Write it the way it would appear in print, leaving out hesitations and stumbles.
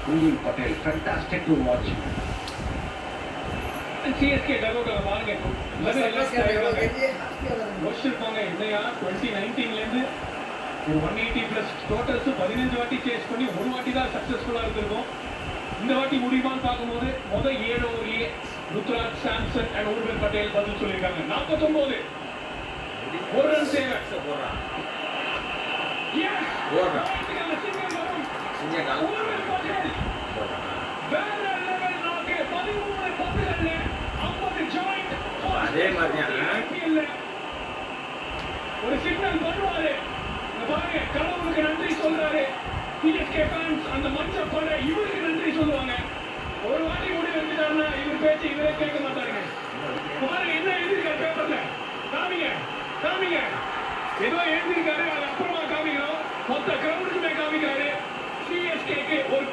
Urvil Patel, fantastic to watch. CSK டகோட பாருங்க. யோசிச்சிருப்பாங்க இல்லையா 2019ல இருந்து ஒரு 180 பிளஸ் டோட்டல்ஸ் 15 வாட்டி சேஸ் பண்ணி ஒரு வாட்டி தான் சக்சஸ்ஃபுல்லா இருந்திருக்கும். இந்த வாட்டி முடியுமான்னு பார்க்கும்போது முதல் 7 ஓவர்லயே ருத்ராஜ், சாம்சன் அண்ட் ஊர்வல் பட்டேல் பதில் சொல்லியிருக்காங்க. 49 ஒரு ரன் சேவை. அதே மாதிரியான ஒரு சிக்னல் பண்ணுவாரு. பாருங்க, கடவுளுக்கு நன்றி சொல்றாரு. சிஎஸ்கே ஃபேன்ஸ் அந்த மஞ்ச பட இவருக்கு நன்றி சொல்லுவாங்க. ஒரு வாட்டி முடிவு எடுத்துட்டாருன்னா இவர் பேச்சு இவரே கேட்க மாட்டாருங்க. பாருங்க என்ன எழுதிருக்காரு பேப்பர்ல. காமிங்க காமிங்க. ஏதோ எழுதிருக்காரு, அது அப்புறமா காமிக்கிறோம். மொத்த கிரவுண்டுக்குமே காமிக்கிறாரு. சிஎஸ்கேக்கு ஒரு